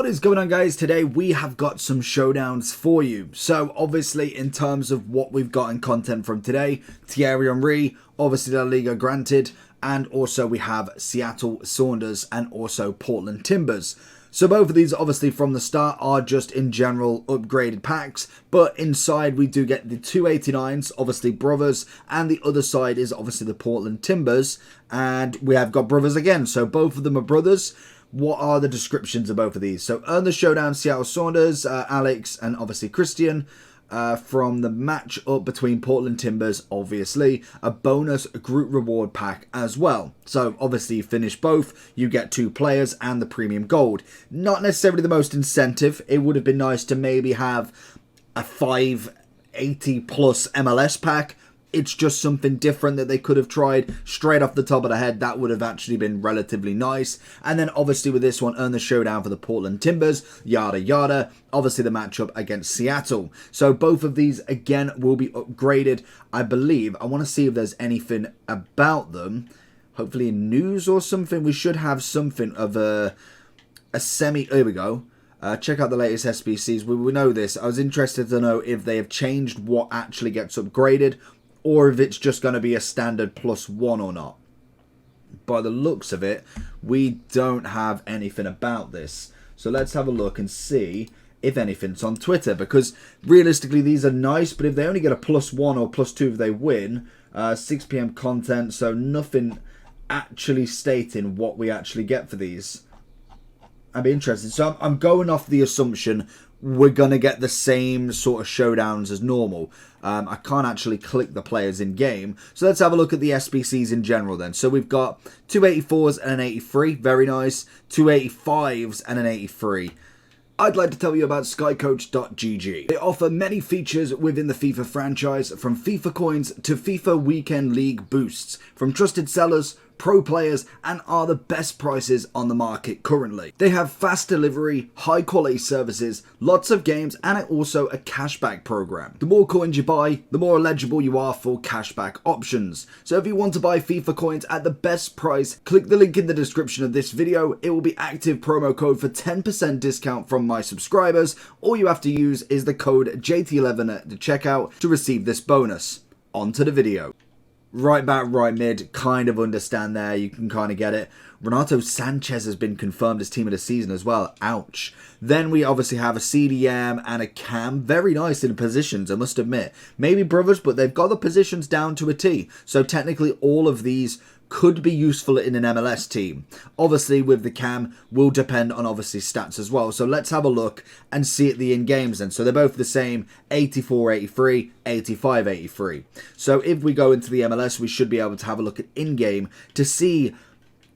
What is going on, guys? Today we have got some showdowns for you. So obviously in terms of what we've got in content from today, Thierry Henry, obviously La Liga granted, and also we have Seattle Saunders and also Portland Timbers. So both of these obviously from the start are just in general upgraded packs, but inside we do get the 289s, obviously brothers, and the other side is obviously the Portland Timbers, and we have got brothers again, so both of them are brothers. What are the descriptions of both of these? So earn the showdown Seattle Saunders, Alex and obviously Christian from the match up between Portland Timbers, obviously a bonus group reward pack as well. So obviously you finish both, you get 2 players and the premium gold. Not necessarily the most incentive. It would have been nice to maybe have a 580 plus MLS pack. It's just something different that they could have tried straight off the top of the head. That would have actually been relatively nice. And then obviously with this one, earn the showdown for the Portland Timbers, yada yada. Obviously the matchup against Seattle. So both of these again will be upgraded, I believe. I want to see if there's anything about them. Hopefully in news or something. We should have something of a semi. Here we go. Check out the latest SBCs. We know this. I was interested to know if they have changed what actually gets upgraded, or if it's just going to be a standard +1 or not. By the looks of it, we don't have anything about this. So let's have a look and see if anything's on Twitter. Because realistically, these are nice, but if they only get a +1 or +2 if they win, 6 PM content, so nothing actually stating what we actually get for these. I'd be interested. So I'm going off the assumption we're going to get the same sort of showdowns as normal. I can't actually click the players in game. So let's have a look at the SBCs in general then. So we've got 284s and an 83. Very nice. 285s and an 83. I'd like to tell you about skycoach.gg. They offer many features within the FIFA franchise, from FIFA coins to FIFA Weekend League boosts, from trusted sellers, pro players, and are the best prices on the market currently. They have fast delivery, high quality services, lots of games, and also a cashback program. The more coins you buy, the more eligible you are for cashback options. So if you want to buy FIFA coins at the best price, click the link in the description of this video. It will be active promo code for 10% discount from my subscribers. All you have to use is the code JT11 at the checkout to receive this bonus. On to the video. Right back, right mid, kind of understand there, you can kind of get it. Renato Sanchez has been confirmed as team of the season as well, ouch. Then we obviously have a CDM and a Cam, very nice in positions, I must admit. Maybe brothers, but they've got the positions down to a T, so technically all of these could be useful in an MLS team. Obviously with the Cam will depend on obviously stats as well. So let's have a look and see at the in-games then. So they're both the same, 84-83, 85-83. So if we go into the MLS, we should be able to have a look at in-game to see,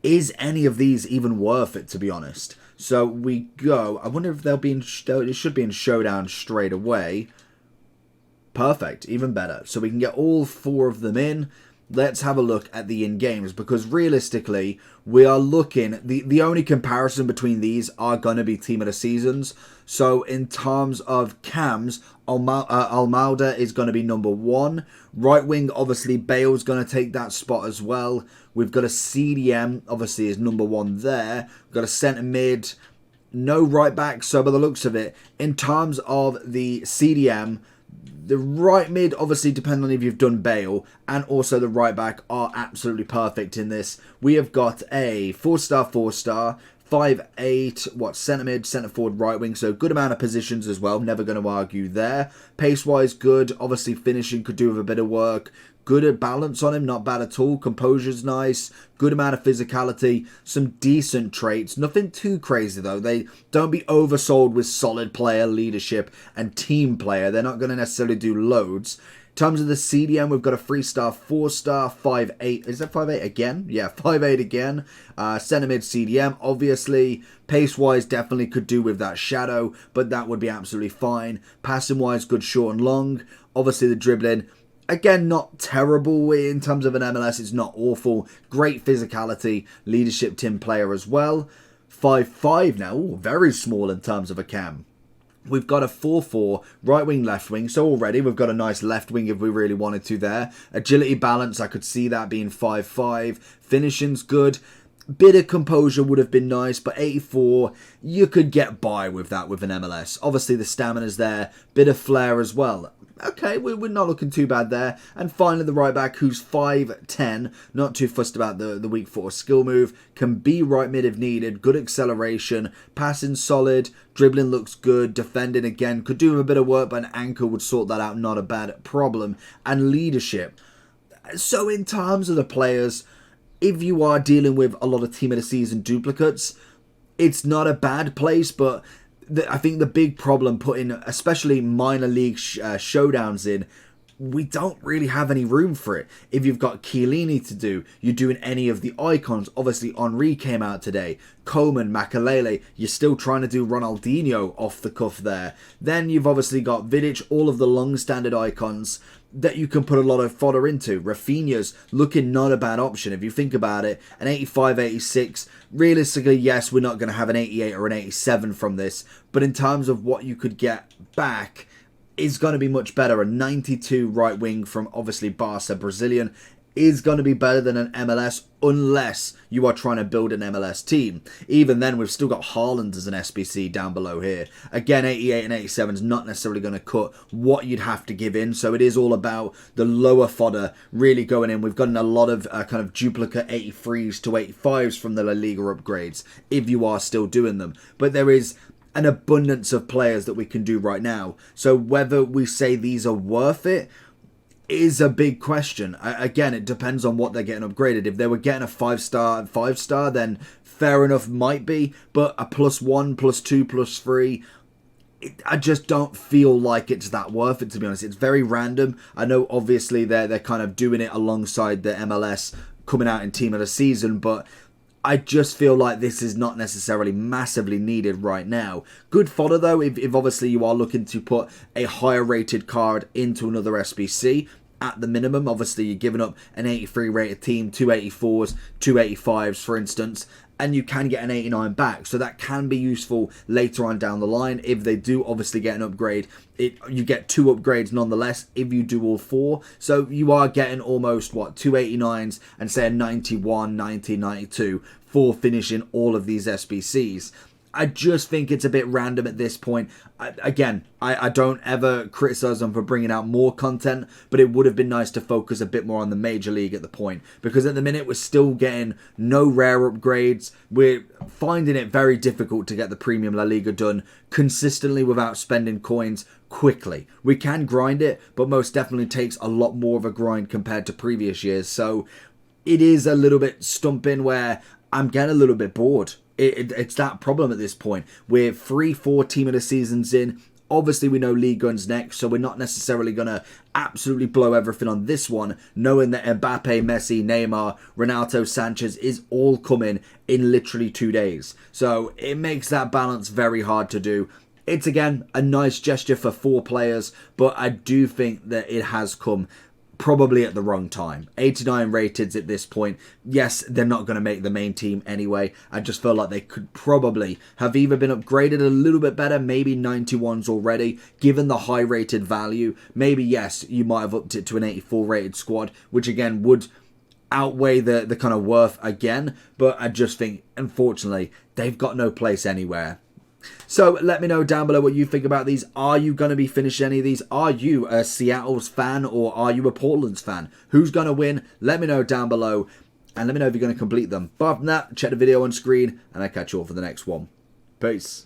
is any of these even worth it, to be honest. So we go, I wonder if they'll be in, it should be in showdown straight away. Perfect, even better. So we can get all 4 of them in. Let's have a look at the in-games, because realistically, we are looking, the only comparison between these are going to be team of the seasons. So in terms of cams, Almada is going to be number 1. Right wing, obviously, Bale's going to take that spot as well. We've got a CDM, obviously, is number 1 there. We've got a centre mid, no right back. So by the looks of it, in terms of the CDM, the right mid, obviously, depending on if you've done Bale, and also the right back are absolutely perfect in this. We have got a 4-star, 4-star, 5'8", centre mid, centre forward, right wing, so good amount of positions as well, never going to argue there. Pace-wise, good, obviously finishing could do with a bit of work. Good at balance on him, not bad at all. Composure's nice. Good amount of physicality. Some decent traits. Nothing too crazy though. They don't be oversold with solid player, leadership, and team player. They're not going to necessarily do loads. In terms of the CDM, we've got a 3-star, 4-star, 5'8". Is that 5'8" again? Yeah, 5'8" again. Centre mid CDM, obviously. Pace-wise, definitely could do with that shadow, but that would be absolutely fine. Passing-wise, good short and long. Obviously, the dribbling, again, not terrible in terms of an MLS. It's not awful. Great physicality. Leadership team player as well. 5'5" now. Ooh, very small in terms of a cam. We've got a 4-4, right wing, left wing. So already we've got a nice left wing if we really wanted to there. Agility, balance, I could see that being 5'5". Finishing's good. Bit of composure would have been nice, but 84, you could get by with that with an MLS. Obviously, the stamina's there, bit of flair as well. Okay, we're not looking too bad there. And finally, the right back, who's 5'10", not too fussed about the weak foot or skill move, can be right mid if needed, good acceleration, passing solid, dribbling looks good, defending again, could do a bit of work, but an anchor would sort that out, not a bad problem. And leadership. So in terms of the players, if you are dealing with a lot of team of the season duplicates, it's not a bad place, but I think the big problem putting, especially minor league showdowns in, we don't really have any room for it. If you've got Chiellini to do, you're doing any of the icons. Obviously, Henry came out today. Coman, Makalele, you're still trying to do Ronaldinho off the cuff there. Then you've obviously got Vidic, all of the long standard icons that you can put a lot of fodder into. Rafinha's looking not a bad option. If you think about it, an 85, 86, realistically, yes, we're not going to have an 88 or an 87 from this. But in terms of what you could get back, is going to be much better. A 92 right wing from obviously Barca, Brazilian, is going to be better than an MLS unless you are trying to build an MLS team. Even then, we've still got Haaland as an SBC down below here. Again, 88 and 87 is not necessarily going to cut what you'd have to give in. So it is all about the lower fodder really going in. We've gotten a lot of kind of duplicate 83s to 85s from the La Liga upgrades if you are still doing them. But there is an abundance of players that we can do right now. So whether we say these are worth it is a big question. Again, it depends on what they're getting upgraded. If they were getting a 5-star, then fair enough, might be. But a +1, +2, +3, I just don't feel like it's that worth it, to be honest. It's very random. I know obviously they're kind of doing it alongside the MLS coming out in team of the season, but I just feel like this is not necessarily massively needed right now. Good fodder though, if obviously you are looking to put a higher rated card into another SBC. At the minimum, obviously you're giving up an 83 rated team, 2 84s, 2 85s for instance, and you can get an 89 back. So that can be useful later on down the line. If they do obviously get an upgrade, you get 2 upgrades nonetheless if you do all 4. So you are getting almost, what, 2 89s and say a 91, 90, 92 for finishing all of these SBCs. I just think it's a bit random at this point. I don't ever criticize them for bringing out more content, but it would have been nice to focus a bit more on the Major League at the point, because at the minute we're still getting no rare upgrades. We're finding it very difficult to get the Premium La Liga done consistently without spending coins quickly. We can grind it, but most definitely takes a lot more of a grind compared to previous years. So it is a little bit stumping where I'm getting a little bit bored. It's that problem at this point. We're 3-4 team of the seasons in. Obviously, we know League Gun's next, so we're not necessarily going to absolutely blow everything on this one, knowing that Mbappe, Messi, Neymar, Ronaldo, Sanchez is all coming in literally 2 days. So it makes that balance very hard to do. It's, again, a nice gesture for 4 players, but I do think that it has come probably at the wrong time. 89 rated at this point. Yes, they're not going to make the main team anyway. I just feel like they could probably have either been upgraded a little bit better, maybe 91s already, given the high rated value. Maybe, yes, you might have upped it to an 84 rated squad, which again would outweigh the kind of worth again. But I just think, unfortunately, they've got no place anywhere. So let me know down below what you think about these. Are you going to be finishing any of these? Are you a Seattle's fan or are you a Portland's fan? Who's going to win? Let me know down below and let me know if you're going to complete them. But apart from that, check the video on screen and I'll catch you all for the next one. Peace.